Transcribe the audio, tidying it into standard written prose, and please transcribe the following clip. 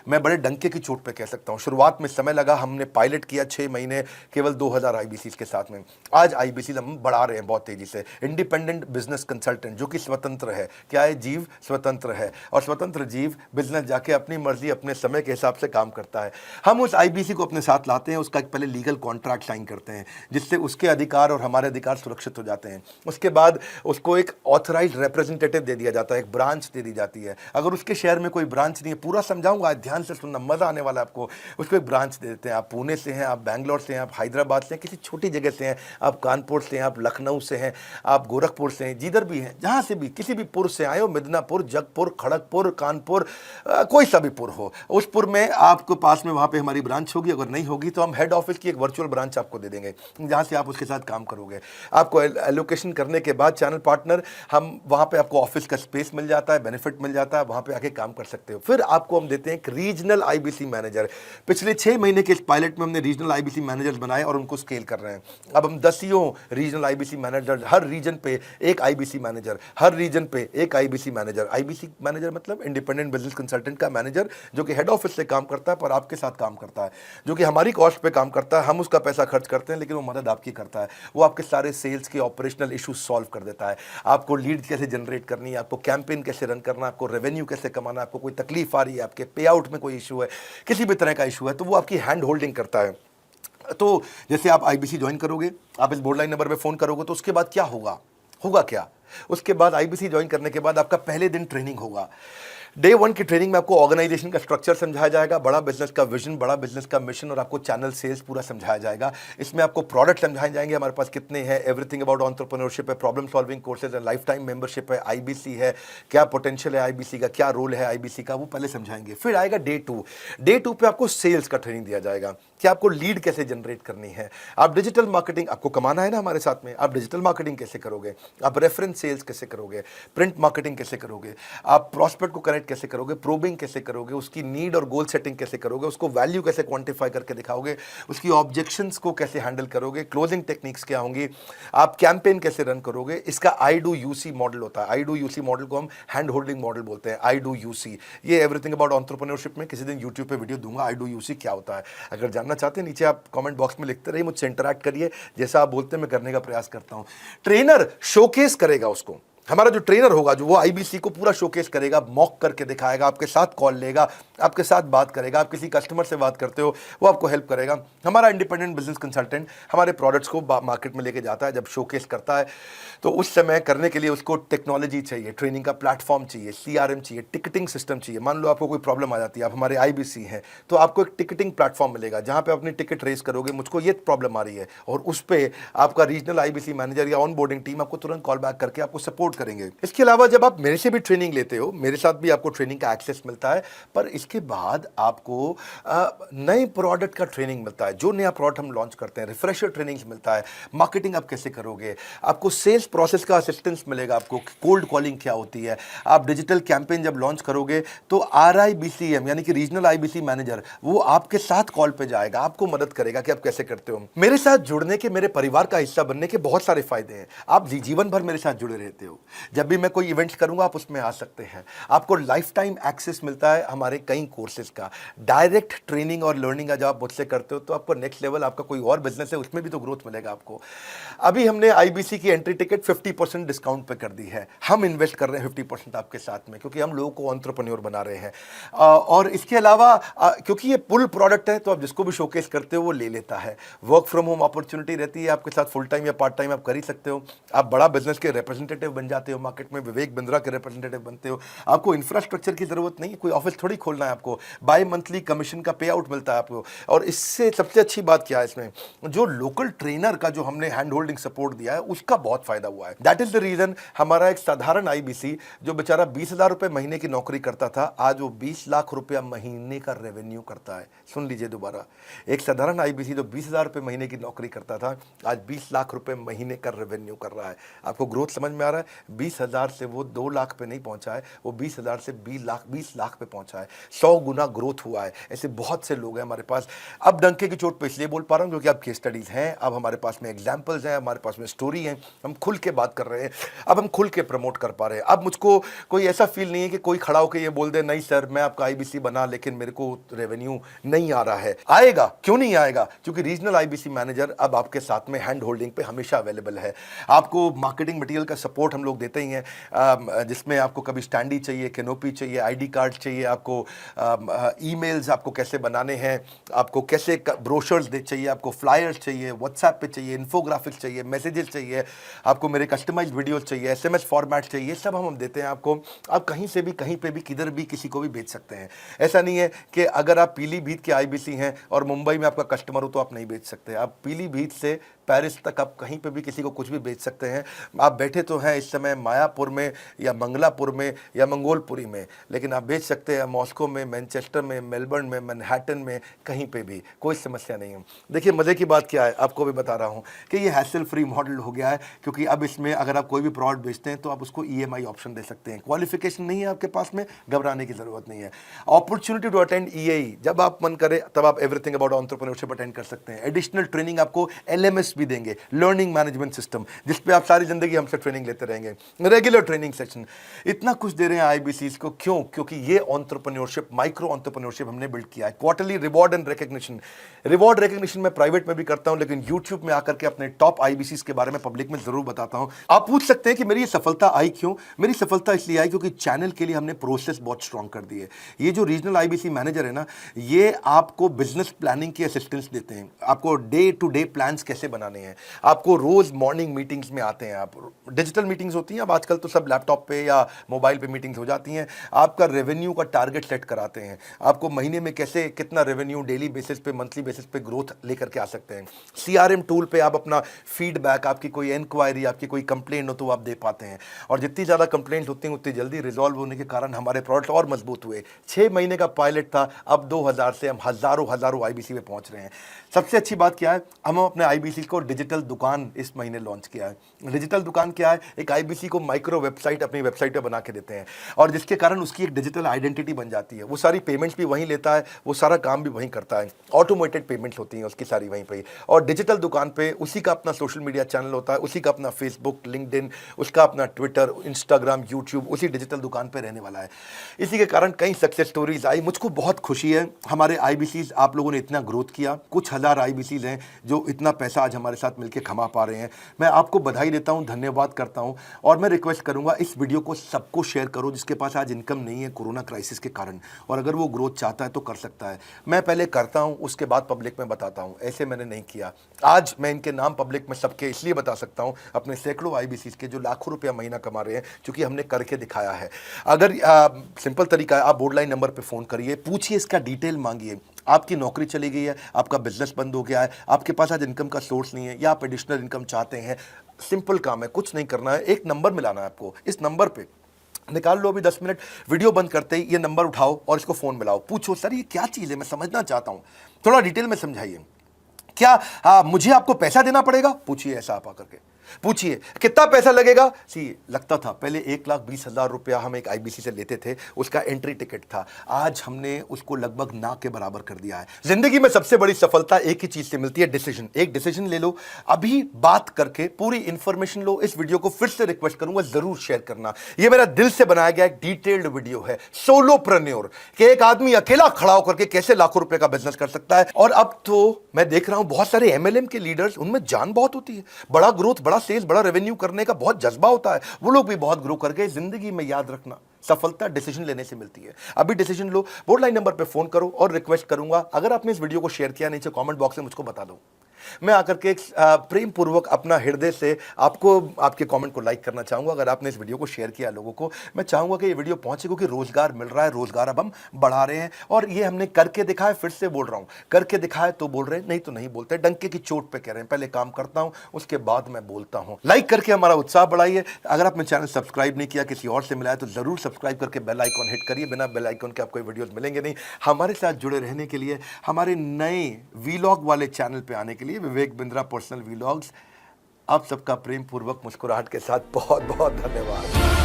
मैं बड़े डंके की चोट पे कह सकता हूँ, शुरुआत में समय लगा, हमने पायलट किया 6 महीने केवल 2000 आईबीसी के साथ में। आज आईबीसी हम बढ़ा रहे हैं बहुत तेजी से। इंडिपेंडेंट बिजनेस कंसल्टेंट, जो कि स्वतंत्र है। क्या है? जीव स्वतंत्र है, और स्वतंत्र जीव बिजनेस जाके अपनी मर्जी अपने समय के हिसाब से काम करता है। हम उस आईबीसी को अपने साथ लाते हैं, उसका एक पहले लीगल कॉन्ट्रैक्ट साइन करते हैं, जिससे उसके अधिकार और हमारे अधिकार सुरक्षित हो जाते हैं। उसके बाद उसको एक ऑथराइज्ड रिप्रेजेंटेटिव दे दिया जाता है, एक ब्रांच दे दी जाती है। अगर उसके शहर में कोई ब्रांच नहीं है, पूरा समझाऊंगा, ध्यान से सुनना, मजा आने वाला है आपको। उसको एक ब्रांच दे देते हैं। आप पुणे से हैं, आप बैंगलोर से हैं, आप हैदराबाद से हैं, किसी छोटी जगह से हैं, आप कानपुर से हैं, आप लखनऊ से हैं, आप गोरखपुर से हैं, जिधर भी हैं, जहां से भी, किसी भी पुर से आए हो, मिदनापुर, जगपुर, खड़गपुर, कानपुर, कोई सा भी पुर हो, उस पुर में आपको पास में वहां पे हमारी ब्रांच होगी। अगर नहीं होगी तो हम हेड ऑफिस की एक वर्चुअल ब्रांच आपको दे देंगे, जहां से आप उसके साथ काम करोगे। आपको एलोकेशन करने के बाद चैनल पार्टनर, हम वहां पे आपको ऑफिस का स्पेस मिल जाता है, बेनिफिट मिल जाता है, वहां पे आके काम कर सकते हो। फिर आपको हम देते हैं एक रीजनल आईबीसी मैनेजर। पिछले 6 महीने के इस पायलट में हमने रीजनल आईबीसी मैनेजर बनाए और उनको स्केल कर रहे हैं। अब हम 10 रीजनल आईबीसी मैनेजर, हर रीजन पे एक आईबीसी मैनेजर, हर रीजन पे एक आईबीसी मैनेजर। आईबीसी मैनेजर मतलब इंडिपेंडेंट बिजनेस कंसल्टेंट का मैनेजर, जो कि हेड ऑफिस से काम करता है पर आपके साथ काम करता है, जो कि हमारी कॉस्ट पे काम करता है। हम उसका पैसा खर्च करते हैं, लेकिन वो मदद आपकी करता है। वो आपके सारे सेल्स के ऑपरेशनल इश्यूज सॉल्व कर देता है। आपको लीड कैसे जनरेट करनी है, आपको कैंपेन कैसे रन करना है, आपको रेवेन्यू कैसे कमाना है, आपको कोई तकलीफ आ रही है, आपके पे आउट में कोई इशू है, किसी भी तरह का इशू है, तो वो आपकी हैंड होल्डिंग करता है। तो जैसे आप आईबीसी ज्वाइन करोगे, आप इस बोर्ड लाइन नंबर पे फोन करोगे, तो उसके बाद क्या होगा? होगा क्या? उसके बाद आईबीसी ज्वाइन करने के बाद आपका पहले दिन ट्रेनिंग होगा। डे 1 की ट्रेनिंग में आपको ऑर्गेनाइजेशन का स्ट्रक्चर समझाया जाएगा, बड़ा बिजनेस का विजन, बड़ा बिजनेस का मिशन, और आपको चैनल सेल्स पूरा समझाया जाएगा। इसमें आपको प्रोडक्ट समझाए जाएंगे, हमारे पास कितने हैं, एवरीथिंग अबाउट एंटरप्रेन्योरशिप है, प्रॉब्लम सॉल्विंग कोर्सेज है, लाइफ टाइम मेंबरशिप है, आईबीसी है, क्या पोटेंशियल है आईबीसी का, क्या रोल है आईबीसी का, वो पहले समझाएंगे। फिर आएगा डे 2। डे 2 पे आपको सेल्स का ट्रेनिंग दिया जाएगा कि आपको लीड कैसे जनरेट करनी है। आप डिजिटल मार्केटिंग, आपको कमाना है ना हमारे साथ में, आप डिजिटल मार्केटिंग कैसे करोगे, आप रेफरेंस सेल्स कैसे करोगे, प्रिंट मार्केटिंग कैसे करोगे, आप प्रॉस्पेक्ट को कनेक्ट कैसे करोगे, प्रोबिंग कैसे करोगे, उसकी नीड और गोल सेटिंग कैसे करोगे, उसको वैल्यू कैसे क्वांटिफाई करके दिखाओगे, उसकी ऑब्जेक्शंस को कैसे हैंडल करोगे, क्लोजिंग टेक्निक्स क्या होंगी, आप कैंपेन कैसे रन करोगे। इसका आई डू यूसी मॉडल होता है। आई डू यूसी मॉडल को हम हैंड होल्डिंग मॉडल बोलते हैं। आई डू यूसी, ये एवरीथिंग अबाउट एंटरप्रेन्योरशिप में किसी दिन यूट्यूब पे वीडियो दूंगा, आई डू यूसी क्या होता है। अगर जानना चाहते हैं, नीचे आप कमेंट बॉक्स में लिखते रहिए, मुझसे इंटरैक्ट करिए, जैसा आप बोलते हैं मैं करने का प्रयास करता हूं। ट्रेनर शोकेस करेगा उसको, हमारा जो ट्रेनर होगा, जो वो आईबीसी को पूरा शोकेस करेगा, मॉक करके दिखाएगा, आपके साथ कॉल लेगा, आपके साथ बात करेगा, आप किसी कस्टमर से बात करते हो, वो आपको हेल्प करेगा। हमारा इंडिपेंडेंट बिजनेस कंसल्टेंट हमारे प्रोडक्ट्स को मार्केट में लेके जाता है, जब शोकेस करता है तो उस समय करने के लिए उसको टेक्नोलॉजी चाहिए, ट्रेनिंग का प्लेटफॉर्म चाहिए, सीआरएम चाहिए, टिकटिंग सिस्टम चाहिए। मान लो आपको कोई प्रॉब्लम आ जाती है, आप हमारे आईबीसी हैं, तो आपको एक टिकटिंग प्लेटफॉर्म मिलेगा जहां पे अपनी टिकट रेस करोगे, मुझको ये प्रॉब्लम आ रही है, और उस पर आपका रीजनल आईबीसी मैनेजर या ऑन बोर्डिंग टीम आपको तुरंत कॉल बैक करके आपको सपोर्ट करेंगे। इसके अलावा जब आप मेरे से भी ट्रेनिंग लेते हो, मेरे साथ भी आपको ट्रेनिंग का एक्सेस मिलता है, पर इसके बाद आपको नए प्रोडक्ट का ट्रेनिंग मिलता है। जो नया प्रोडक्ट हम लॉन्च करते हैं, रिफ्रेशर ट्रेनिंग्स मिलता है, मार्केटिंग आप कैसे करोगे, आपको सेल्स प्रोसेस का असिस्टेंस मिलेगा, आपको कोल्ड कॉलिंग क्या होती है, आप डिजिटल कैंपेन जब लॉन्च करोगे तो आरआईबीसीएम यानी कि रीजनल आईबीसी मैनेजर वो आपके साथ कॉल पे जाएगा, आपको मदद करेगा कि आप कैसे करते हो। मेरे साथ जुड़ने के, मेरे परिवार का हिस्सा बनने के बहुत सारे फायदे हैं। आप जीवन भर मेरे साथ जुड़े रहते हो, जब भी मैं कोई इवेंट्स करूंगा आप उसमें आ सकते हैं। आपको लाइफ टाइम एक्सेस मिलता है हमारे कई कोर्सेज का, डायरेक्ट ट्रेनिंग और लर्निंग जब आप मुझसे करते हो तो आपको नेक्स्ट लेवल, आपका कोई और बिजनेस है उसमें भी तो ग्रोथ मिलेगा आपको। अभी हमने आईबीसी की एंट्री टिकट 50% डिस्काउंट पे कर दी है। हम इन्वेस्ट कर रहे हैं 50% आपके साथ में, क्योंकि हम लोगों को एंटरप्रेन्योर बना रहे हैं। और इसके अलावा क्योंकि ये पुल प्रोडक्ट है, तो आप जिसको भी शोकेस करते हो वो ले लेता है। वर्क फ्रॉम होम अपॉर्चुनिटी रहती है आपके साथ, फुल टाइम या पार्ट टाइम आप कर ही सकते हो। आप बड़ा बिजनेस के रिप्रेजेंटेटिव बन जाते हो, मार्केट में विवेक बिंद्रा के रिप्रेजेंटेटिव बनते हो। आपको इंफ्रास्ट्रक्चर की जरूरत नहीं है, कोई ऑफिस थोड़ी खोलना है आपको, बाय मंथली कमीशन का पे आउट मिलता है आपको। और इससे सबसे अच्छी बात क्या है इसमें, जो लोकल ट्रेनर का जो हमने हैंड होल्डिंग सपोर्ट दिया है उसका बहुत फायदा हुआ है। दैट इज द रीजन हमारा एक साधारण आईबीसी जो बेचारा 20,000 रुपए महीने की नौकरी करता था, आज वो 20 लाख रुपया महीने का रेवेन्यू करता है। सुन लीजिए दोबारा, एक साधारण आईबीसी जो 20,000 रुपए महीने की नौकरी करता था, आज 20 लाख रुपए महीने का रेवेन्यू कर रहा है। आपको ग्रोथ समझ में आ रहा है? 20,000 से वो 2 लाख पे नहीं पहुंचा है, वो 20,000 से 20 लाख पे पहुंचा है। 100 गुना ग्रोथ हुआ है। ऐसे बहुत से लोग हैं हमारे पास। अब डंके की चोट पे इसलिए बोल पा रहा हूँ क्योंकि अब केस स्टडीज हैं, अब हमारे पास में एग्जाम्पल्स हैं, हमारे पास में स्टोरी है, हम खुल के बात कर रहे हैं, अब हम खुल के प्रमोट कर पा रहे हैं। अब मुझको कोई ऐसा फील नहीं है कि कोई खड़ा होकर ये बोल दे नहीं सर मैं आपका आईबीसी बना लेकिन मेरे को रेवेन्यू नहीं आ रहा है। आएगा, क्यों नहीं आएगा? क्योंकि रीजनल आईबीसी मैनेजर अब आपके साथ में हैंड होल्डिंग पे हमेशा अवेलेबल है। आपको मार्केटिंग मटेरियल का सपोर्ट हम लोग देते ही हैं, जिसमें आपको कभी स्टैंडी चाहिए, कैनोपी चाहिए, आईडी कार्ड चाहिए, आपको ईमेल्स आपको कैसे बनाने हैं, आपको कैसे ब्रोशर्स चाहिए, आपको फ्लायर्स चाहिए, व्हाट्सएप पे चाहिए, इन्फोग्राफिक्स चाहिए, मैसेजेस चाहिए, आपको मेरे कस्टमाइज्ड वीडियोस चाहिए, एसएमएस फॉर्मेट चाहिए, सब हम देते हैं आपको। आप कहीं से भी, कहीं पे भी, किधर भी, किसी को भी बेच सकते हैं। ऐसा नहीं है कि अगर आप पीलीभीत के आईबीसी हैं और मुंबई में आपका कस्टमर हो तो आप नहीं बेच सकते। आप पीलीभीत से पेरिस तक आप कहीं पे भी किसी को कुछ भी बेच सकते हैं। आप बैठे तो हैं इस समय मायापुर में या मंगलापुर में या मंगोलपुरी में, लेकिन आप बेच सकते हैं मॉस्को में, मैनचेस्टर में, मेलबर्न में, मैनहट्टन में, कहीं पे भी, कोई समस्या नहीं है। देखिए मज़े की बात क्या है, आपको भी बता रहा हूँ कि ये हैसल फ्री मॉडल हो गया है, क्योंकि अब इसमें अगर आप कोई भी प्रोडक्ट बेचते हैं तो आप उसको ईएमआई ऑप्शन दे सकते हैं। क्वालिफिकेशन नहीं है आपके पास में, घबराने की ज़रूरत नहीं है। अपॉर्चुनिटी टू अटेंड ईएई, जब आप मन करे तब आप एवरीथिंग अबाउट एंटरप्रेन्योरशिप अटेंड कर सकते हैं। एडिशनल ट्रेनिंग आपको एलएमएस भी देंगे, लर्निंग मैनेजमेंट सिस्टम, जिस पे आप सारी जिंदगी हमसे ट्रेनिंग लेते रहेंगे, रेगुलर ट्रेनिंग सेशन। इतना कुछ दे रहे हैं आईबीसीज को, क्यों? क्योंकि ये एंटरप्रेन्योरशिप, माइक्रो एंटरप्रेन्योरशिप हमने बिल्ड किया है। Quarterly reward and recognition, reward recognition मैं प्राइवेट में भी करता हूं, लेकिन यूट्यूब में आकर के अपने टॉप आईबीसीज के बारे में पब्लिक में जरूर बताता हूं। आप पूछ सकते हैं कि मेरी ये सफलता आई क्यों? मेरी सफलता इसलिए आई क्योंकि चैनल के लिए हमने प्रोसेस बहुत स्ट्रांग कर दी है। ये जो रीजनल आईबीसी मैनेजर है ना, ये आपको बिजनेस प्लानिंग की असिस्टेंस देते हैं, आपको डे टू डे प्लान्स कैसे बनाने हैं, आपको रोज मॉर्निंग मीटिंग्स में आते हैं। आप डिजिटल मीटिंग्स होती हैं, अब आजकल तो सब लैपटॉप पे या मोबाइल पे मीटिंग्स हो जाती हैं। आपका रेवेन्यू का टारगेट सेट कराते हैं, आपको महीने में कैसे कितना रेवेन्यू डेली बेसिस पे, मंथली बेसिस पे ग्रोथ लेकर के आ सकते हैं। सीआरएम टूल पे आप अपना फीडबैक, आपकी कोई इंक्वायरी, आपकी कोई कंप्लेंट हो तो आप दे पाते हैं, और जितनी ज़्यादा कंप्लेंट होती हैं उतनी जल्दी रिजॉल्व होने के कारण हमारे प्रोडक्ट और मजबूत हुए। 6 महीने का पायलट था, अब 2000 से हम हज़ारों आईबीसी में पहुंच रहे हैं। सबसे अच्छी बात क्या है, हम अपने आईबीसी को डिजिटल दुकान इस महीने लॉन्च किया है। डिजिटल दुकान क्या है? एक आईबीसी को माइक्रो वेबसाइट अपनी वेबसाइट पे बना के देते हैं, और जिसके कारण उसकी एक डिजिटल आइडेंटिटी बन जाती है। वो सारी पेमेंट्स भी वहीं लेता है, वो सारा काम भी वहीं करता है, ऑटोमेटेड पेमेंट्स होती हैं उसकी सारी वहीं पे ही। और डिजिटल दुकान पे उसी का अपना सोशल मीडिया चैनल होता है, उसी का अपना फेसबुक, लिंक्डइन, उसका अपना ट्विटर, इंस्टाग्राम, यूट्यूब उसी डिजिटल दुकान पे रहने वाला है। इसी के कारण कई सक्सेस स्टोरीज आई। मुझको बहुत खुशी है, हमारे आईबीसीज आप लोगों ने इतना ग्रोथ किया। कुछ हज़ार आईबीसीज हैं जो इतना पैसा आज हमारे साथ मिलकर कमा पा रहे हैं। मैं आपको बधाई देता हूं, धन्यवाद करता हूं, और मैं रिक्वेस्ट करूंगा इस वीडियो को सबको शेयर करो जिसके पास आज इनकम नहीं है कोरोना क्राइसिस के कारण, और अगर वो ग्रोथ चाहता है तो कर सकता है। मैं पहले करता हूं, उसके बाद पब्लिक में बताता हूं, ऐसे मैंने नहीं किया। आज मैं इनके नाम पब्लिक में सबके इसलिए बता सकता हूं, अपने सैकड़ों आईबीसीज के जो लाखों रुपया महीना कमा रहे हैं, क्योंकि हमने करके दिखाया है। अगर सिंपल तरीका है, आप बोर्डलाइन नंबर पर फोन करिए, पूछिए, इसका डिटेल मांगिए। आपकी नौकरी चली गई है, आपका बिजनेस बंद हो गया है, आपके पास आज इनकम का सोर्स नहीं है, या आप एडिशनल इनकम चाहते हैं, सिंपल काम है, कुछ नहीं करना है, एक नंबर मिलाना है आपको। इस नंबर पे निकाल लो अभी 10 मिनट, वीडियो बंद करते ही ये नंबर उठाओ और इसको फोन मिलाओ, पूछो सर ये क्या चीज़ है, मैं समझना चाहता हूँ, थोड़ा डिटेल में समझाइए। क्या मुझे आपको पैसा देना पड़ेगा? पूछिए, ऐसा आप आकर के पूछिए। कितना पैसा लगेगा? सी लगता था पहले 1,20,000 रुपया हम एक आईबीसी से लेते थे, उसका एंट्री टिकट था। आज हमने उसको लगभग ना के बराबर कर दिया है। जिंदगी में सबसे बड़ी सफलता एक ही चीज से मिलती है, डिसीजन। एक डिसीजन ले लो, अभी बात करके पूरी इंफॉर्मेशन लो। इस वीडियो को फिर से रिक्वेस्ट करूंगा जरूर शेयर करना। यह मेरा दिल से बनाया गया एक डिटेल्ड वीडियो है, सोलोप्रेन्योर, कि एक आदमी अकेला खड़ा होकर के कैसे लाखों रुपए का बिजनेस कर सकता है। और अब तो मैं देख रहा हूं बहुत सारे एमएलएम के लीडर्स, उनमें जान बहुत होती है, बड़ा ग्रोथ, बड़ा सेल्स, बड़ा रेवेन्यू करने का बहुत जज्बा होता है, वो लोग भी बहुत ग्रो कर गए। जिंदगी में याद रखना, सफलता डिसीजन लेने से मिलती है। अभी डिसीजन लो, बोर्ड लाइन नंबर पे फोन करो, और रिक्वेस्ट करूंगा अगर आपने इस वीडियो को शेयर किया, नीचे कमेंट बॉक्स में मुझको बता दो। मैं आकर के प्रेम पूर्वक अपना हृदय से आपको, आपके कमेंट को लाइक करना चाहूंगा। अगर आपने इस वीडियो को शेयर किया लोगों को, मैं चाहूंगा कि ये वीडियो पहुंचे, क्योंकि रोजगार मिल रहा है, रोजगार अब हम बढ़ा रहे हैं, और ये हमने करके दिखाया। फिर से बोल रहा हूं, करके दिखाया तो बोल रहे हैं, नहीं तो नहीं बोलते। डंके की चोट पे कह रहे हैं, पहले काम करता हूं उसके बाद मैं बोलता हूं। लाइक करके हमारा उत्साह बढ़ाइए। अगर आपने चैनल सब्सक्राइब नहीं किया, किसी और से मिला है, तो जरूर सब्सक्राइब करके बेल आइकॉन हिट करिए। बिना बेल आइकॉन के आपको वीडियोस मिलेंगे नहीं। हमारे साथ जुड़े रहने के लिए, हमारे नए वीलॉग वाले चैनल पे आने के लिए, विवेक बिंद्रा पर्सनल वीलॉग्स आप सबका प्रेम पूर्वक मुस्कुराहट के साथ बहुत बहुत धन्यवाद।